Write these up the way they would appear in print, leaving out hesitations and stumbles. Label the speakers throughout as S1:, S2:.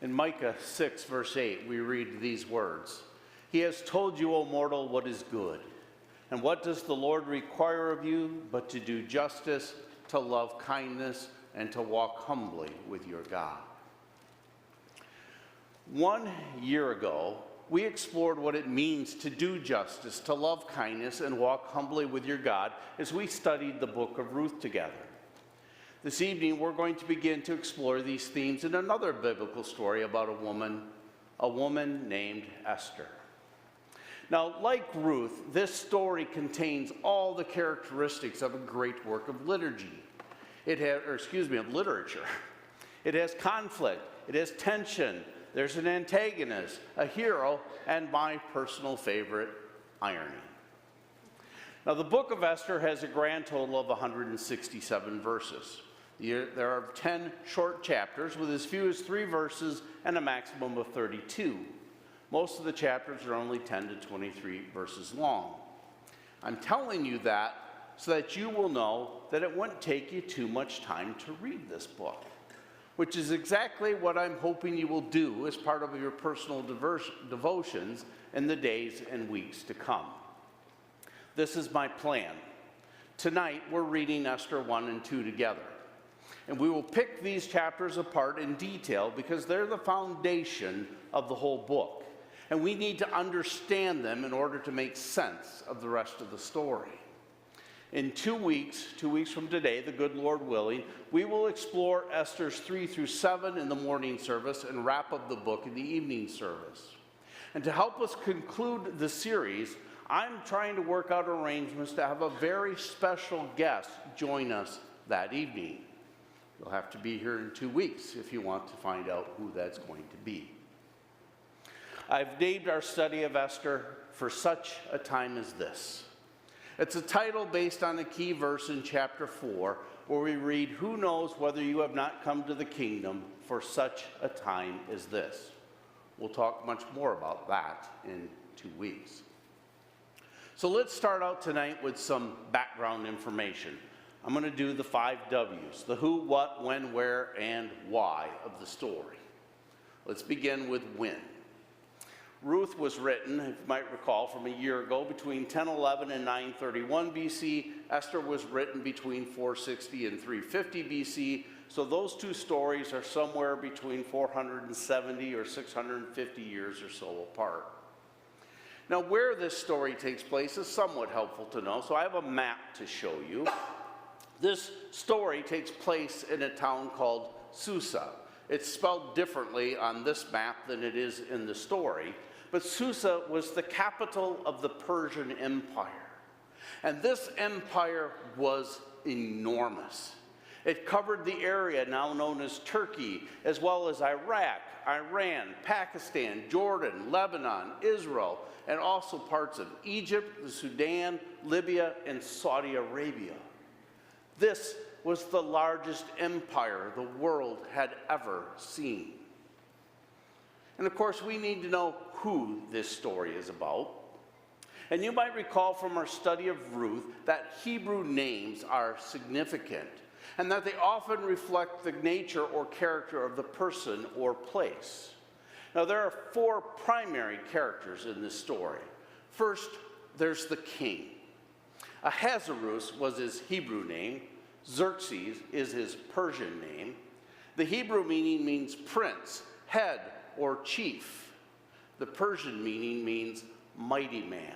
S1: In Micah 6, verse 8, we read these words, "He has told you, O mortal, what is good. And what does the Lord require of you but to do justice, to love kindness, and to walk humbly with your God?" 1 year ago, we explored what it means to do justice, to love kindness, and walk humbly with your God as we studied the book of Ruth together. This evening, we're going to begin to explore these themes in another biblical story about a woman named Esther. Now, like Ruth, this story contains all the characteristics of a great work of literature. It has conflict, it has tension, there's an antagonist, a hero, and my personal favorite, irony. Now, the book of Esther has a grand total of 167 verses. There are 10 short chapters with as few as 3 verses and a maximum of 32. Most of the chapters are only 10 to 23 verses long. I'm telling you that so that you will know that it wouldn't take you too much time to read this book, which is exactly what I'm hoping you will do as part of your personal devotions in the days and weeks to come. This is my plan. Tonight, we're reading Esther 1 and 2 together. And we will pick these chapters apart in detail because they're the foundation of the whole book. And we need to understand them in order to make sense of the rest of the story. In 2 weeks from today, the good Lord willing, we will explore Esther's 3 through 7 in the morning service and wrap up the book in the evening service. And to help us conclude the series, I'm trying to work out arrangements to have a very special guest join us that evening. You'll have to be here in 2 weeks if you want to find out who that's going to be. I've named our study of Esther "For Such a Time as This." It's a title based on a key verse in chapter 4, where we read, "Who knows whether you have not come to the kingdom for such a time as this?" We'll talk much more about that in 2 weeks. So let's start out tonight with some background information. I'm going to do the 5 W's, the who, what, when, where, and why of the story. Let's begin with when. Ruth was written, if you might recall, from a year ago between 1011 and 931 BC. Esther was written between 460 and 350 BC. So those 2 stories are somewhere between 470 or 650 years or so apart. Now, where this story takes place is somewhat helpful to know, so I have a map to show you. This story takes place in a town called Susa. It's spelled differently on this map than it is in the story, but Susa was the capital of the Persian Empire. And this empire was enormous. It covered the area now known as Turkey, as well as Iraq, Iran, Pakistan, Jordan, Lebanon, Israel, and also parts of Egypt, the Sudan, Libya, and Saudi Arabia. This was the largest empire the world had ever seen. And of course, we need to know who this story is about. And you might recall from our study of Ruth that Hebrew names are significant and that they often reflect the nature or character of the person or place. Now, there are 4 primary characters in this story. First, there's the king. Ahasuerus was his Hebrew name. Xerxes is his Persian name. The Hebrew meaning means prince, head, or chief. The Persian meaning means mighty man.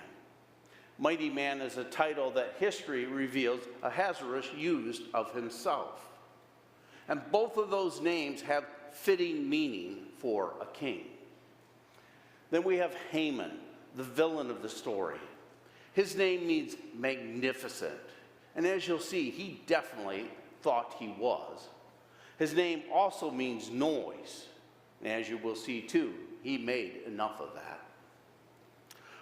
S1: Mighty man is a title that history reveals Ahasuerus used of himself. And both of those names have fitting meaning for a king. Then we have Haman, the villain of the story. His name means magnificent. And as you'll see, he definitely thought he was. His name also means noise. And as you will see too, he made enough of that.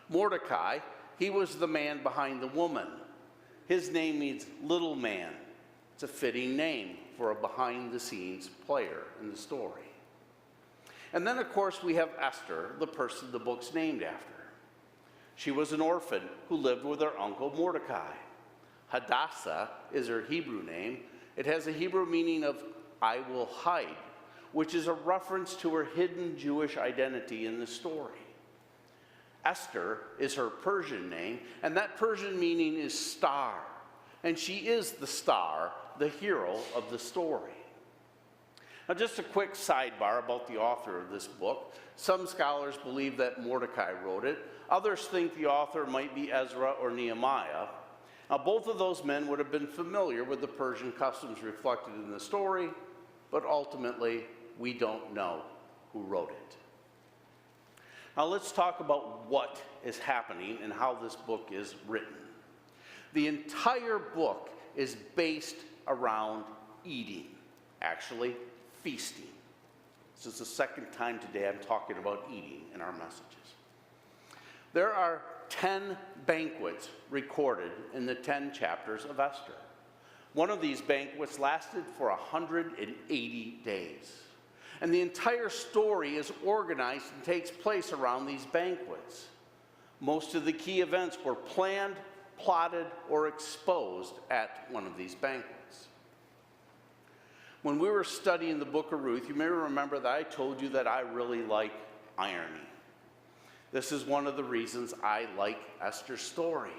S1: Mordecai, he was the man behind the woman. His name means little man. It's a fitting name for a behind-the-scenes player in the story. And then, of course, we have Esther, the person the book's named after. She was an orphan who lived with her uncle Mordecai. Hadassah is her Hebrew name. It has a Hebrew meaning of "I will hide," which is a reference to her hidden Jewish identity in the story. Esther is her Persian name, and that Persian meaning is star. And she is the star, the hero of the story. Now, just a quick sidebar about the author of this book. Some scholars believe that Mordecai wrote it. Others think the author might be Ezra or Nehemiah. Now, both of those men would have been familiar with the Persian customs reflected in the story, but ultimately, we don't know who wrote it. Now, let's talk about what is happening and how this book is written. The entire book is based around eating, actually feasting. This is the second time today I'm talking about eating in our messages. There are 10 banquets recorded in the 10 chapters of Esther. One of these banquets lasted for 180 days. And the entire story is organized and takes place around these banquets. Most of the key events were planned, plotted, or exposed at one of these banquets. When we were studying the book of Ruth, you may remember that I told you that I really like irony. This is one of the reasons I like Esther's story.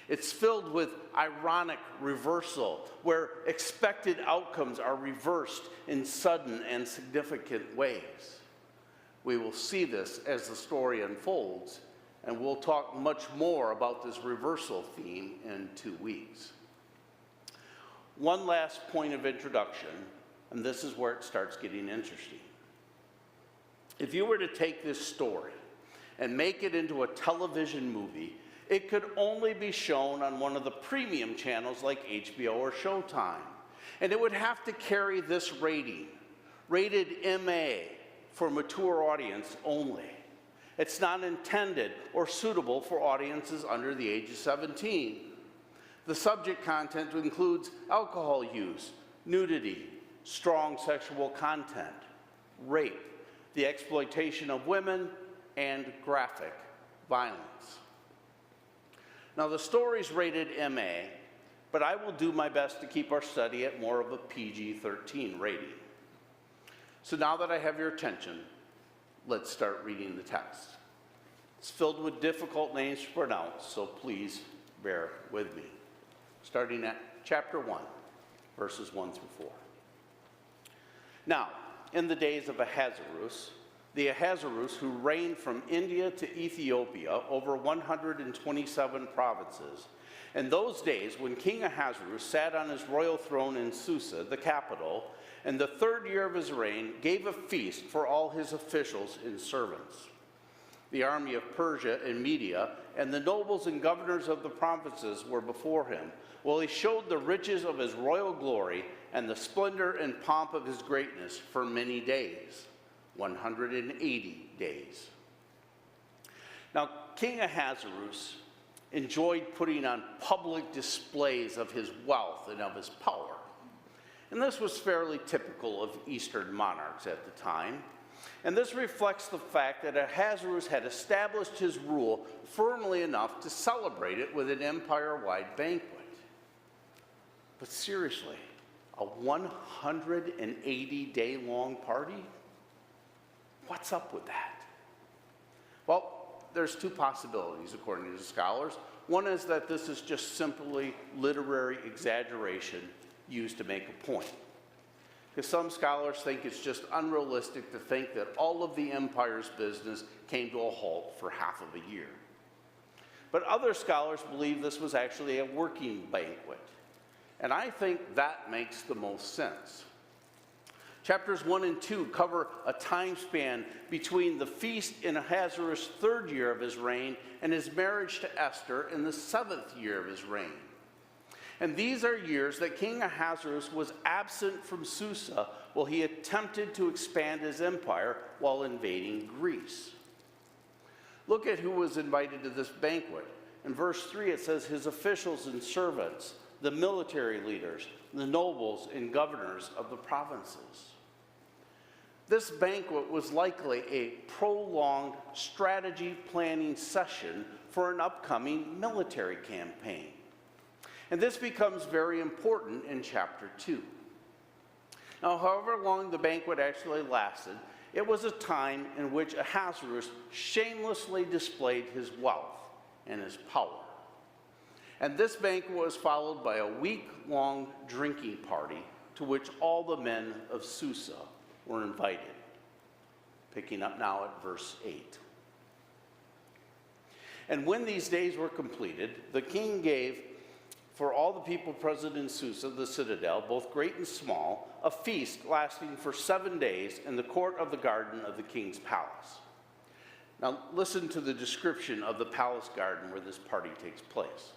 S1: It's filled with ironic reversal, where expected outcomes are reversed in sudden and significant ways. We will see this as the story unfolds, and we'll talk much more about this reversal theme in 2 weeks. One last point of introduction, and this is where it starts getting interesting. If you were to take this story and make it into a television movie, it could only be shown on one of the premium channels like HBO or Showtime. And it would have to carry this rating, rated MA, for mature audience only. It's not intended or suitable for audiences under the age of 17. The subject content includes alcohol use, nudity, strong sexual content, rape, the exploitation of women, and graphic violence. Now, the story's rated MA, but I will do my best to keep our study at more of a PG-13 rating. So now that I have your attention, let's start reading the text. It's filled with difficult names to pronounce, so please bear with me. Starting at chapter 1, verses 1 through 4. Now, in the days of Ahasuerus, the Ahasuerus who reigned from India to Ethiopia over 127 provinces, in those days when King Ahasuerus sat on his royal throne in Susa, the capital, in the 3rd year of his reign, gave a feast for all his officials and servants. The army of Persia and Media and the nobles and governors of the provinces were before him, while he showed the riches of his royal glory and the splendor and pomp of his greatness for many days, 180 days. Now, King Ahasuerus enjoyed putting on public displays of his wealth and of his power. And this was fairly typical of Eastern monarchs at the time. And this reflects the fact that Ahasuerus had established his rule firmly enough to celebrate it with an empire-wide banquet. But seriously, a 180-day-long party? What's up with that? Well, there's 2 possibilities, according to the scholars. One is that this is just simply literary exaggeration used to make a point. Because some scholars think it's just unrealistic to think that all of the empire's business came to a halt for half of a year. But other scholars believe this was actually a working banquet. And I think that makes the most sense. Chapters 1 and 2 cover a time span between the feast in Ahasuerus' 3rd year of his reign and his marriage to Esther in the 7th year of his reign. And these are years that King Ahasuerus was absent from Susa while he attempted to expand his empire while invading Greece. Look at who was invited to this banquet. In verse 3 it says his officials and servants, the military leaders, the nobles and governors of the provinces. This banquet was likely a prolonged strategy planning session for an upcoming military campaign. And this becomes very important in chapter 2. Now, however long the banquet actually lasted, it was a time in which Ahasuerus shamelessly displayed his wealth and his power. And this banquet was followed by a week-long drinking party to which all the men of Susa were invited. Picking up now at verse 8. And when these days were completed, the king gave for all the people present in Susa, the citadel, both great and small, a feast lasting for 7 days in the court of the garden of the king's palace. Now listen to the description of the palace garden where this party takes place.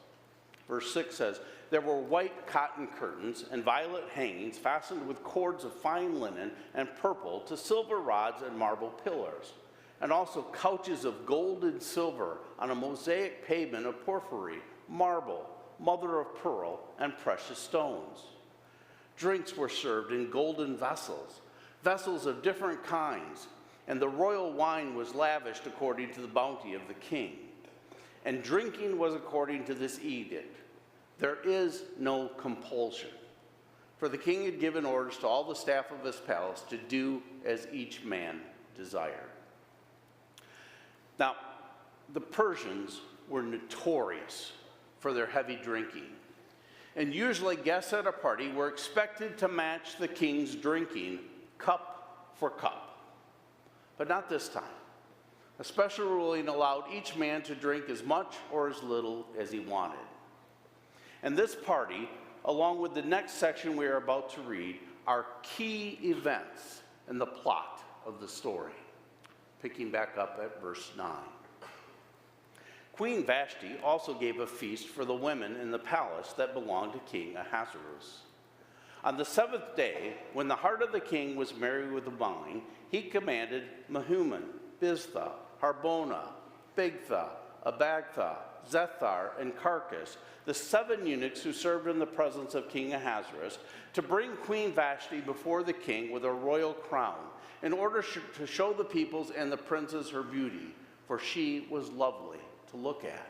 S1: Verse 6 says, there were white cotton curtains and violet hangings fastened with cords of fine linen and purple to silver rods and marble pillars, and also couches of gold and silver on a mosaic pavement of porphyry, marble, mother of pearl, and precious stones. Drinks were served in golden vessels, vessels of different kinds, and the royal wine was lavished according to the bounty of the king. And drinking was according to this edict. There is no compulsion, for the king had given orders to all the staff of his palace to do as each man desired. Now, the Persians were notorious for their heavy drinking. And usually guests at a party were expected to match the king's drinking cup for cup. But not this time. A special ruling allowed each man to drink as much or as little as he wanted. And this party, along with the next section we are about to read, are key events in the plot of the story. Picking back up at verse 9. Queen Vashti also gave a feast for the women in the palace that belonged to King Ahasuerus. On the 7th day, when the heart of the king was merry with the wine, he commanded Mehuman, Biztha, Harbona, Bigtha, Abagtha, Zethar, and Carcass, the 7 eunuchs who served in the presence of King Ahasuerus, to bring Queen Vashti before the king with a royal crown, in order to show the peoples and the princes her beauty, for she was lovely to look at.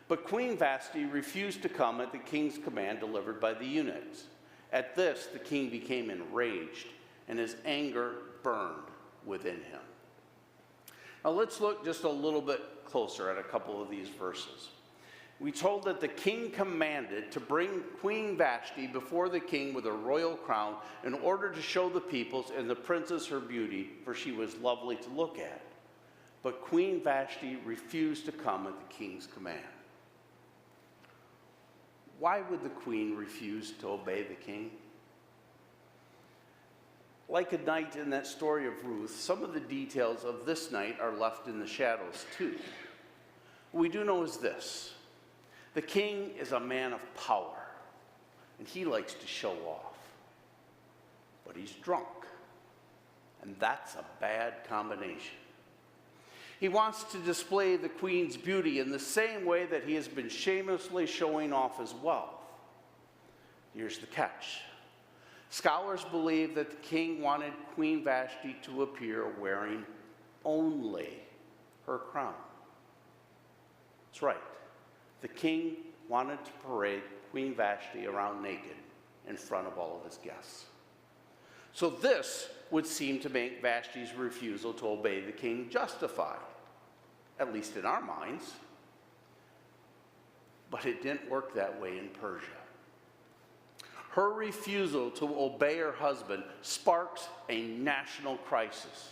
S1: But Queen Vashti refused to come at the king's command delivered by the eunuchs. At this, the king became enraged, and his anger burned within him. Now let's look just a little bit closer at a couple of these verses. We told that the king commanded to bring Queen Vashti before the king with a royal crown in order to show the peoples and the princes her beauty, for she was lovely to look at. But Queen Vashti refused to come at the king's command. Why would the queen refuse to obey the king? Like a night in that story of Ruth, some of the details of this night are left in the shadows too. What we do know is this: the king is a man of power, and he likes to show off. But he's drunk, and that's a bad combination. He wants to display the queen's beauty in the same way that he has been shamelessly showing off his wealth. Here's the catch. Scholars believe that the king wanted Queen Vashti to appear wearing only her crown. That's right. The king wanted to parade Queen Vashti around naked in front of all of his guests. So this would seem to make Vashti's refusal to obey the king justified, at least in our minds. But it didn't work that way in Persia. Her refusal to obey her husband sparks a national crisis.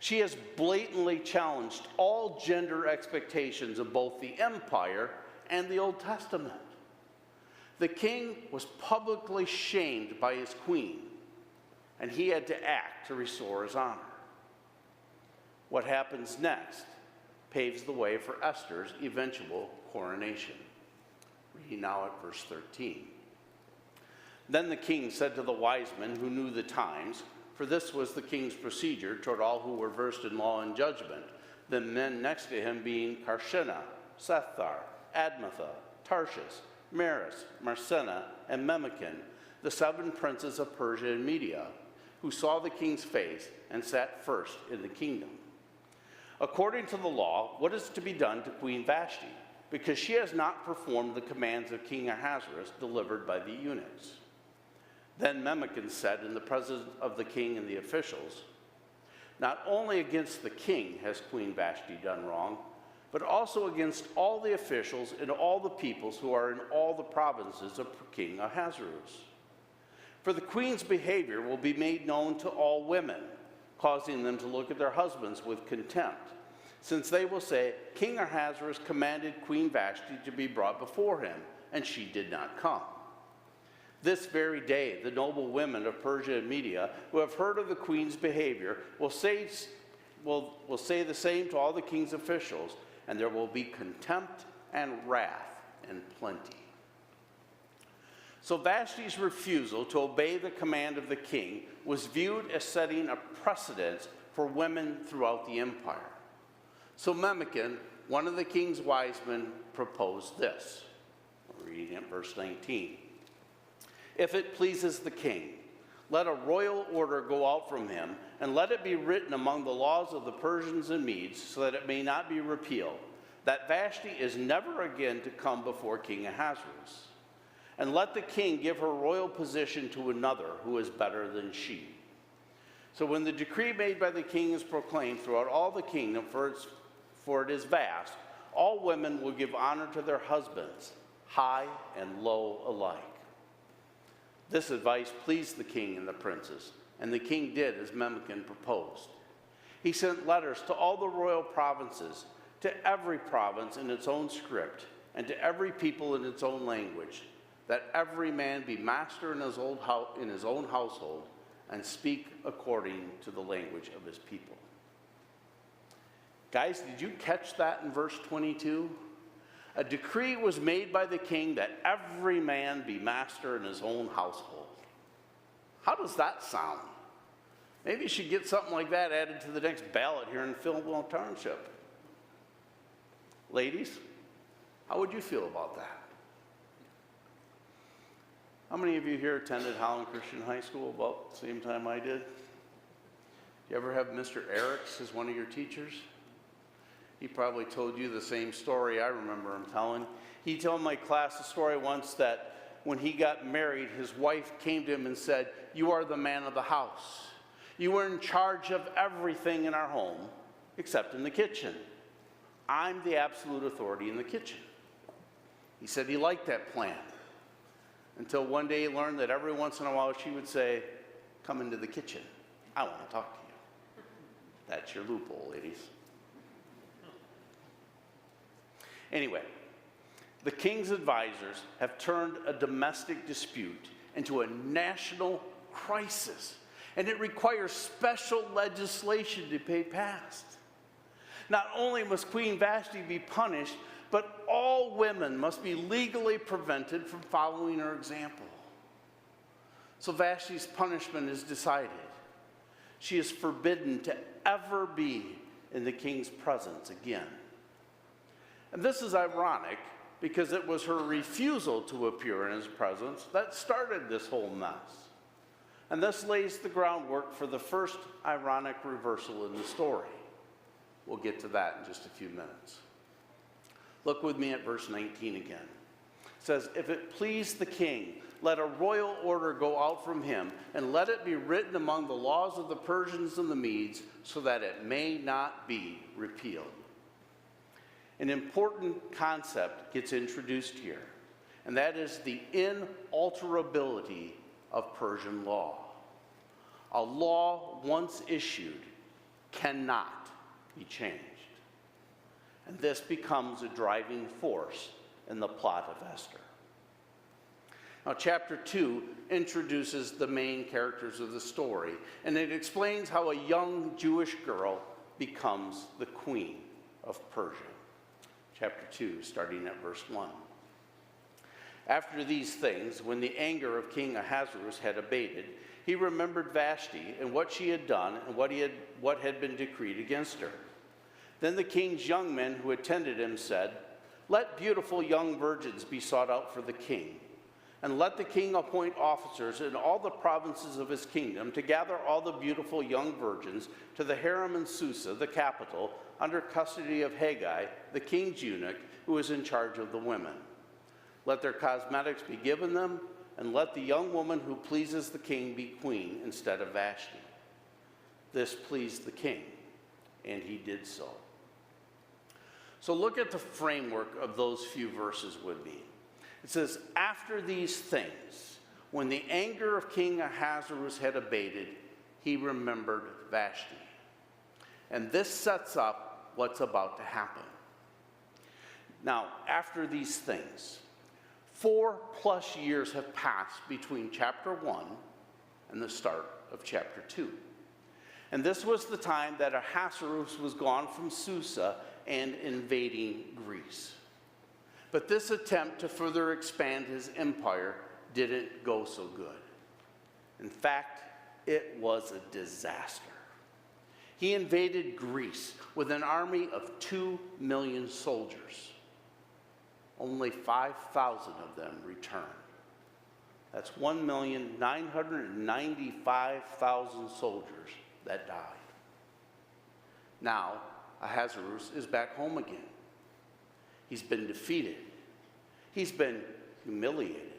S1: She has blatantly challenged all gender expectations of both the empire and the Old Testament. The king was publicly shamed by his queen, and he had to act to restore his honor. What happens next paves the way for Esther's eventual coronation. Reading now at verse 13. Then the king said to the wise men who knew the times, for this was the king's procedure toward all who were versed in law and judgment, the men next to him being Karshena, Sethar, Admatha, Tarshish, Maris, Marsena, and Memucan, the 7 princes of Persia and Media, who saw the king's face and sat first in the kingdom. According to the law, what is to be done to Queen Vashti, because she has not performed the commands of King Ahasuerus delivered by the eunuchs? Then Memucan said in the presence of the king and the officials, "Not only against the king has Queen Vashti done wrong, but also against all the officials and all the peoples who are in all the provinces of King Ahasuerus. For the queen's behavior will be made known to all women, causing them to look at their husbands with contempt, since they will say, 'King Ahasuerus commanded Queen Vashti to be brought before him, and she did not come.' This very day, the noble women of Persia and Media, who have heard of the queen's behavior, will say the same to all the king's officials, and there will be contempt and wrath in plenty." So Vashti's refusal to obey the command of the king was viewed as setting a precedent for women throughout the empire. So Memucan, one of the king's wise men, proposed this. We're reading it, verse 19. "If it pleases the king, let a royal order go out from him, and let it be written among the laws of the Persians and Medes, so that it may not be repealed, that Vashti is never again to come before King Ahasuerus. And let the king give her royal position to another who is better than she." So when the decree made by the king is proclaimed throughout all the kingdom, for it is vast, all women will give honor to their husbands, high and low alike. This advice pleased the king and the princes, and the king did as Memucan proposed. He sent letters to all the royal provinces, to every province in its own script, and to every people in its own language, that every man be master in his own household, and speak according to the language of his people. Guys, did you catch that in verse 22? A decree was made by the king that every man be master in his own household. How does that sound? Maybe you should get something like that added to the next ballot here in Fillmore Township. Ladies, how would you feel about that? How many of you here attended Holland Christian High School about the same time I did? You ever have Mr. Eriks as one of your teachers? He probably told you the same story I remember him telling. He told my class a story once that when he got married, his wife came to him and said, "You are the man of the house. You are in charge of everything in our home, except in the kitchen. I'm the absolute authority in the kitchen." He said he liked that plan, until one day he learned that every once in a while she would say, "Come into the kitchen. I want to talk to you." That's your loophole, ladies. Anyway, the king's advisors have turned a domestic dispute into a national crisis, and it requires special legislation to be passed. Not only must Queen Vashti be punished, but all women must be legally prevented from following her example. So Vashti's punishment is decided. She is forbidden to ever be in the king's presence again. And this is ironic because it was her refusal to appear in his presence that started this whole mess. And this lays the groundwork for the first ironic reversal in the story. We'll get to that in just a few minutes. Look with me at verse 19 again. It says, "If it please the king, let a royal order go out from him, and let it be written among the laws of the Persians and the Medes, so that it may not be repealed." An important concept gets introduced here, and that is the inalterability of Persian law. A law once issued cannot be changed. And this becomes a driving force in the plot of Esther. Now, chapter 2 introduces the main characters of the story, and it explains how a young Jewish girl becomes the queen of Persia. Chapter 2, starting at verse 1. "After these things, when the anger of King Ahasuerus had abated, he remembered Vashti and what she had done and what had been decreed against her. Then the king's young men who attended him said, 'Let beautiful young virgins be sought out for the king, and let the king appoint officers in all the provinces of his kingdom to gather all the beautiful young virgins to the harem in Susa, the capital, under custody of Haggai, the king's eunuch, who is in charge of the women. Let their cosmetics be given them, and let the young woman who pleases the king be queen instead of Vashti. This pleased the king, and he did so. So look at the framework of those few verses with me. It says, after these things, when the anger of King Ahasuerus had abated, he remembered Vashti. And this sets up what's about to happen. Now, after these things, 4+ years have passed between chapter 1 and the start of chapter 2. And this was the time that Ahasuerus was gone from Susa and invading Greece. But this attempt to further expand his empire didn't go so good. In fact, it was a disaster. He invaded Greece with an army of 2 million soldiers. Only 5,000 of them returned. That's 1,995,000 soldiers that died. Now, Ahasuerus is back home again. He's been defeated. He's been humiliated.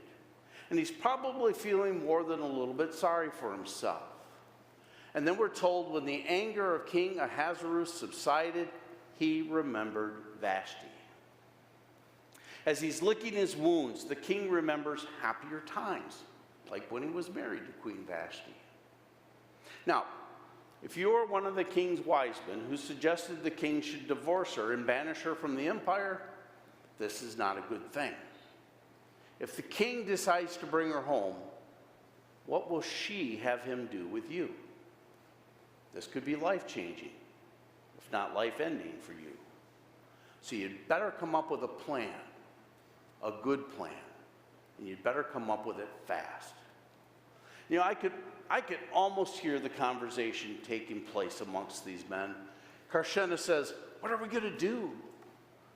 S1: And he's probably feeling more than a little bit sorry for himself. And then we're told when the anger of King Ahasuerus subsided, he remembered Vashti. As he's licking his wounds, the king remembers happier times, like when he was married to Queen Vashti. Now, if you are one of the king's wise men who suggested the king should divorce her and banish her from the empire, this is not a good thing. If the king decides to bring her home, what will she have him do with you? This could be life-changing, if not life-ending for you. So you'd better come up with a plan, a good plan, and you'd better come up with it fast. You know, I could almost hear the conversation taking place amongst these men. Karshena says, "What are we going to do?"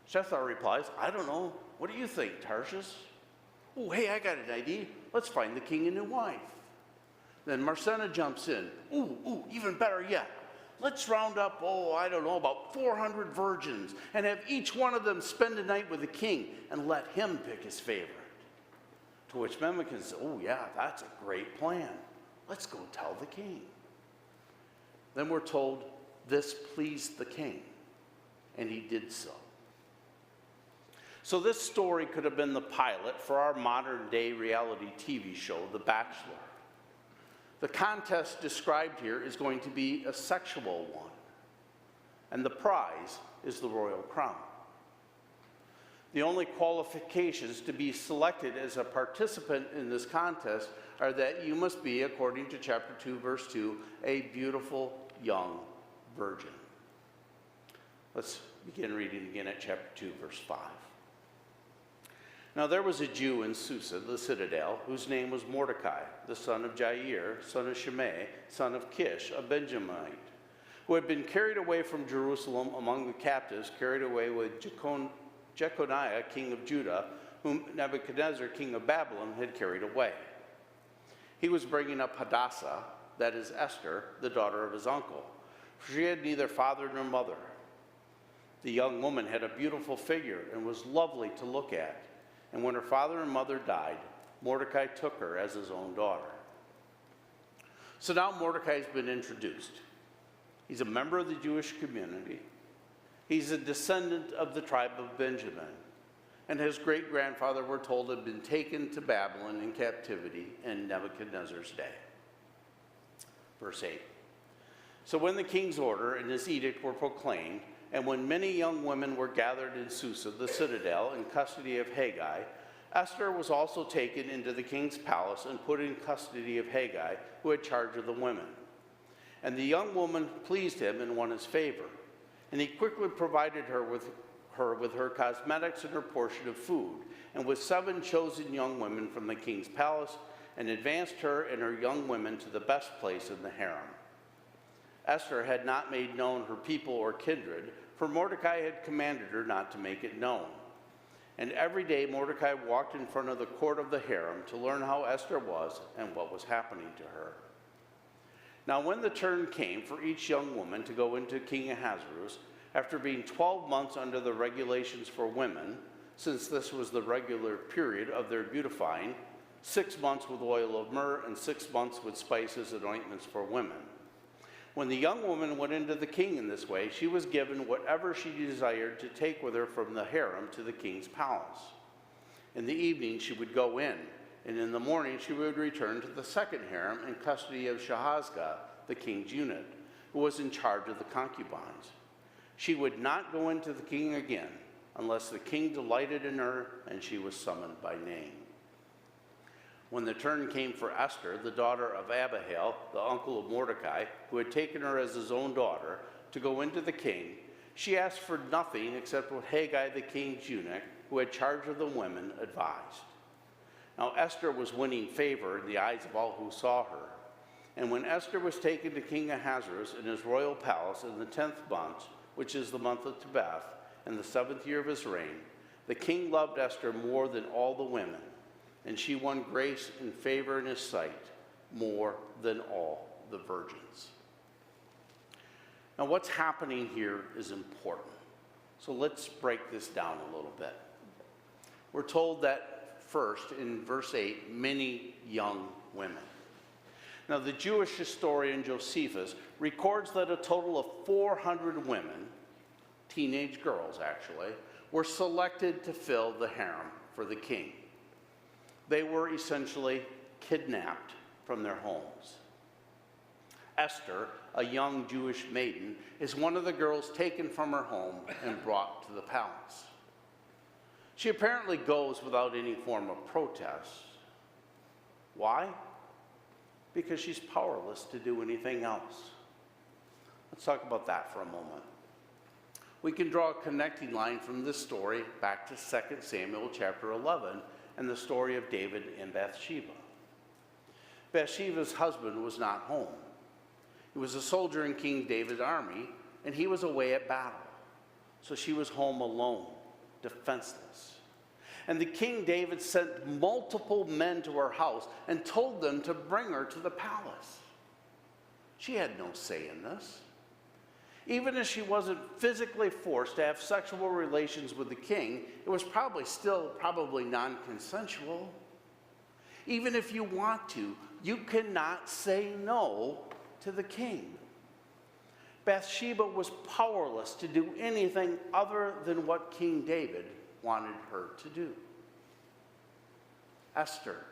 S1: Shethar replies, "I don't know. What do you think, Tarshish?" "Oh, hey, I got an idea. Let's find the king a new wife." Then Marsena jumps in. Ooh, even better yet. Let's round up, about 400 virgins and have each one of them spend a night with the king and let him pick his favorite. To which Memucan says, "Oh yeah, that's a great plan. Let's go tell the king." Then we're told this pleased the king, and he did so. So this story could have been the pilot for our modern day reality TV show, The Bachelor. The contest described here is going to be a sexual one, and the prize is the royal crown. The only qualifications to be selected as a participant in this contest are that you must be, according to chapter 2, verse 2, a beautiful young virgin. Let's begin reading again at chapter 2, verse 5. Now there was a Jew in Susa, the citadel, whose name was Mordecai, the son of Jair, son of Shimei, son of Kish, a Benjamite, who had been carried away from Jerusalem among the captives, carried away with Jeconiah, king of Judah, whom Nebuchadnezzar, king of Babylon, had carried away. He was bringing up Hadassah, that is Esther, the daughter of his uncle, for she had neither father nor mother. The young woman had a beautiful figure and was lovely to look at. And when her father and mother died, Mordecai took her as his own daughter. So now Mordecai's been introduced. He's a member of the Jewish community. He's a descendant of the tribe of Benjamin. And his great-grandfather, we're told, had been taken to Babylon in captivity in Nebuchadnezzar's day. Verse 8. So when the king's order and his edict were proclaimed, and when many young women were gathered in Susa, the citadel, in custody of Haggai, Esther was also taken into the king's palace and put in custody of Haggai, who had charge of the women. And the young woman pleased him and won his favor. And he quickly provided her with her cosmetics and her portion of food, and with 7 chosen young women from the king's palace, and advanced her and her young women to the best place in the harem. Esther had not made known her people or kindred, for Mordecai had commanded her not to make it known. And every day Mordecai walked in front of the court of the harem to learn how Esther was and what was happening to her. Now when the turn came for each young woman to go into King Ahasuerus, after being 12 months under the regulations for women, since this was the regular period of their beautifying, 6 months with oil of myrrh and 6 months with spices and ointments for women. When the young woman went into the king in this way, she was given whatever she desired to take with her from the harem to the king's palace. In the evening she would go in, and in the morning she would return to the second harem in custody of Shahazga, the king's eunuch, who was in charge of the concubines. She would not go into the king again unless the king delighted in her and she was summoned by name. When the turn came for Esther, the daughter of Abihail, the uncle of Mordecai, who had taken her as his own daughter, to go into the king, she asked for nothing except what Haggai, the king's eunuch, who had charge of the women, advised. Now Esther was winning favor in the eyes of all who saw her. And when Esther was taken to King Ahasuerus in his royal palace in the 10th month, which is the month of Tebeth, in the 7th year of his reign, the king loved Esther more than all the women, and she won grace and favor in his sight more than all the virgins. Now what's happening here is important. So let's break this down a little bit. We're told that first in verse 8, many young women. Now the Jewish historian Josephus records that a total of 400 women, teenage girls actually, were selected to fill the harem for the king. They were essentially kidnapped from their homes. Esther, a young Jewish maiden, is one of the girls taken from her home and brought to the palace. She apparently goes without any form of protest. Why? Because she's powerless to do anything else. Let's talk about that for a moment. We can draw a connecting line from this story back to 2 Samuel chapter 11 and the story of David and Bathsheba. Bathsheba's husband was not home. He was a soldier in King David's army, and he was away at battle. So she was home alone, defenseless. And the King David sent multiple men to her house and told them to bring her to the palace. She had no say in this. Even if she wasn't physically forced to have sexual relations with the king, it was probably non-consensual. Even if you want to, you cannot say no to the king. Bathsheba was powerless to do anything other than what King David wanted her to do. Esther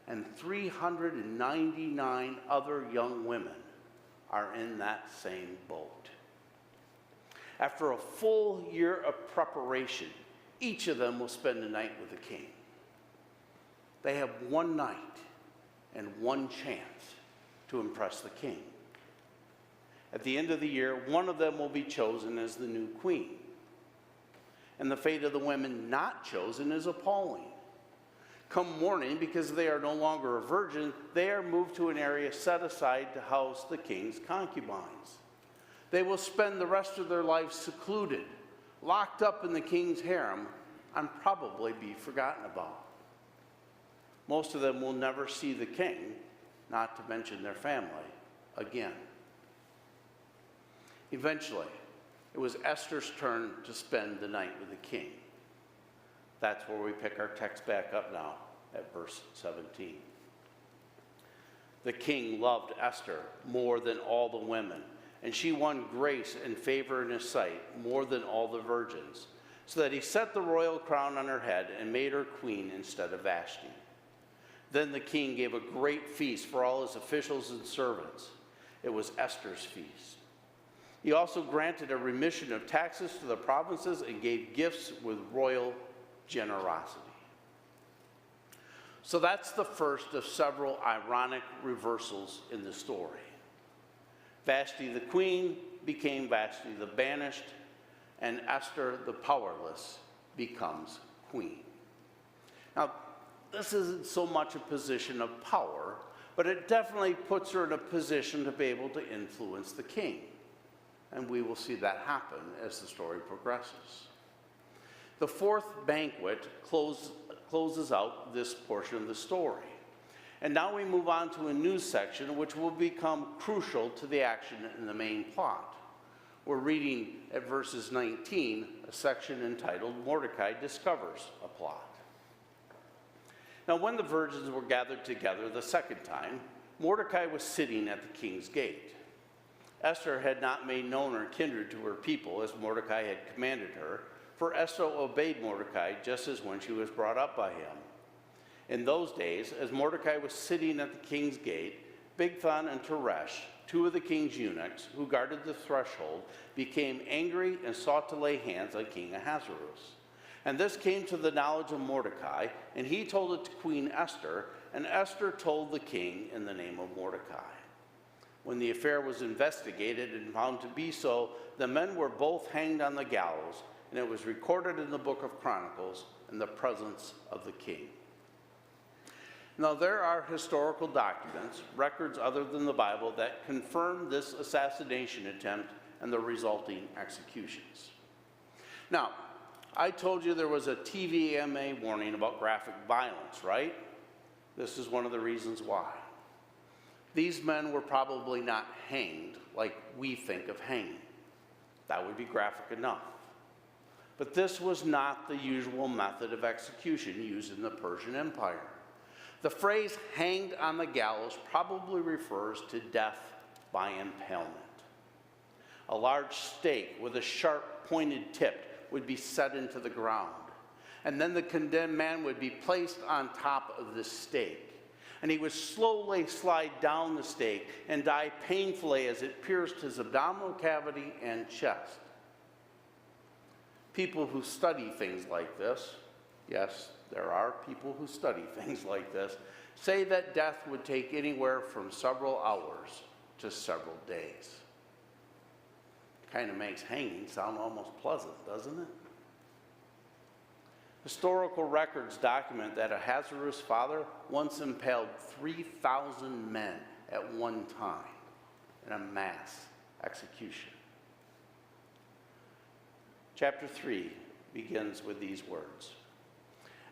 S1: and 399 other young women are in that same boat. After a full year of preparation, each of them will spend a night with the king. They have one night and one chance to impress the king. At the end of the year, one of them will be chosen as the new queen. And the fate of the women not chosen is appalling. Come morning, because they are no longer a virgin, they are moved to an area set aside to house the king's concubines. They will spend the rest of their lives secluded, locked up in the king's harem, and probably be forgotten about. Most of them will never see the king, not to mention their family, again. Eventually, it was Esther's turn to spend the night with the king. That's where we pick our text back up now at verse 17. The king loved Esther more than all the women, and she won grace and favor in his sight more than all the virgins, so that he set the royal crown on her head and made her queen instead of Vashti. Then the king gave a great feast for all his officials and servants. It was Esther's feast. He also granted a remission of taxes to the provinces and gave gifts with royal generosity. So that's the first of several ironic reversals in the story. Vashti the queen became Vashti the banished, and Esther the powerless becomes queen. Now, this isn't so much a position of power, but it definitely puts her in a position to be able to influence the king. And we will see that happen as the story progresses. The fourth banquet closes out this portion of the story. And now we move on to a new section which will become crucial to the action in the main plot. We're reading at verses 19, a section entitled Mordecai Discovers a Plot. Now, when the virgins were gathered together the second time, Mordecai was sitting at the king's gate. Esther had not made known her kindred to her people as Mordecai had commanded her, for Esther obeyed Mordecai just as when she was brought up by him. In those days, as Mordecai was sitting at the king's gate, Bigthan and Teresh, two of the king's eunuchs who guarded the threshold, became angry and sought to lay hands on King Ahasuerus. And this came to the knowledge of Mordecai, and he told it to Queen Esther, and Esther told the king in the name of Mordecai. When the affair was investigated and found to be so, the men were both hanged on the gallows, and it was recorded in the book of Chronicles in the presence of the king. Now, there are historical documents, records other than the Bible, that confirm this assassination attempt and the resulting executions. Now, I told you there was a TVMA warning about graphic violence, right? This is one of the reasons why. These men were probably not hanged like we think of hanging. That would be graphic enough. But this was not the usual method of execution used in the Persian Empire. The phrase hanged on the gallows probably refers to death by impalement. A large stake with a sharp pointed tip would be set into the ground, and then the condemned man would be placed on top of the stake, and he would slowly slide down the stake and die painfully as it pierced his abdominal cavity and chest. People who study things like this, yes, there are people who study things like this, say that death would take anywhere from several hours to several days. Kind of makes hanging sound almost pleasant, doesn't it? Historical records document that Ahasuerus' father once impaled 3,000 men at one time in a mass execution. Chapter 3 begins with these words.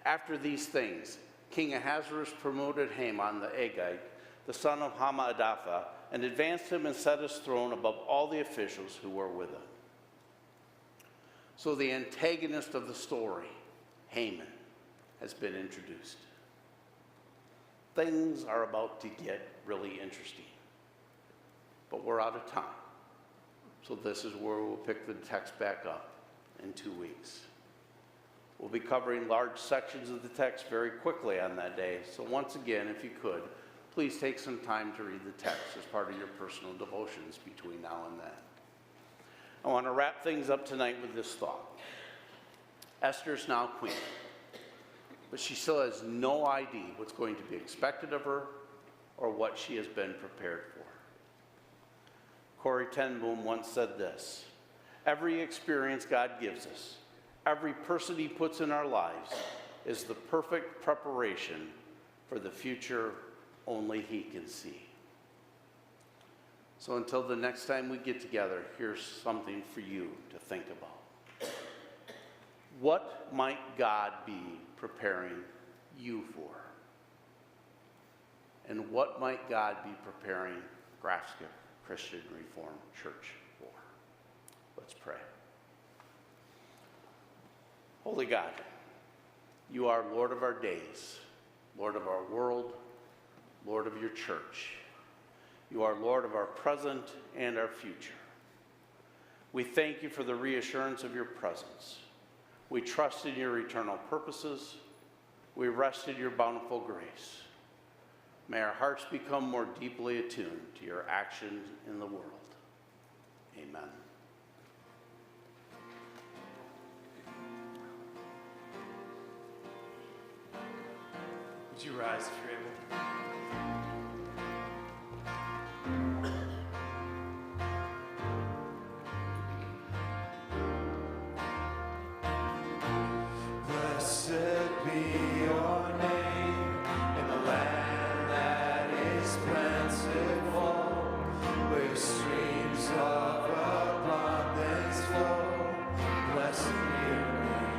S1: After these things, King Ahasuerus promoted Haman the Agagite, the son of Hammedatha, and advanced him and set his throne above all the officials who were with him. So the antagonist of the story, Haman, has been introduced. Things are about to get really interesting, but we're out of time. So this is where we'll pick the text back up in 2 weeks. We'll be covering large sections of the text very quickly on that day. So once again, if you could, please take some time to read the text as part of your personal devotions between now and then. I want to wrap things up tonight with this thought. Esther's now queen, but she still has no idea what's going to be expected of her or what she has been prepared for. Corrie ten Boom once said this: every experience God gives us, every person he puts in our lives is the perfect preparation for the future only he can see. So until the next time we get together, here's something for you to think about. What might God be preparing you for? And what might God be preparing Graafschap Christian Reformed Church for? Let's pray. Holy God, you are Lord of our days, Lord of our world, Lord of your church. You are Lord of our present and our future. We thank you for the reassurance of your presence. We trust in your eternal purposes. We rest in your bountiful grace. May our hearts become more deeply attuned to your actions in the world. Amen.
S2: Would you rise if you're able? Blessed be your name in the land that is plentiful, where streams of abundance flow. Blessed be your name.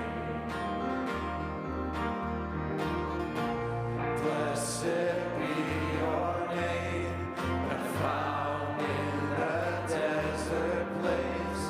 S2: Blessed be your name, and found in the desert place.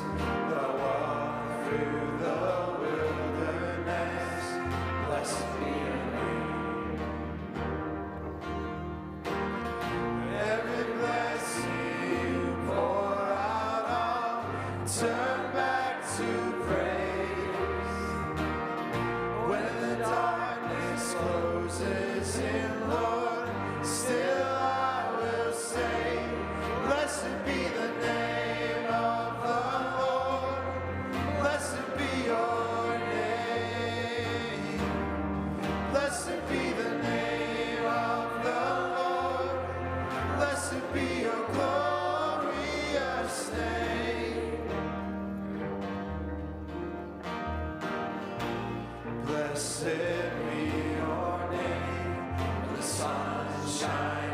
S3: shine.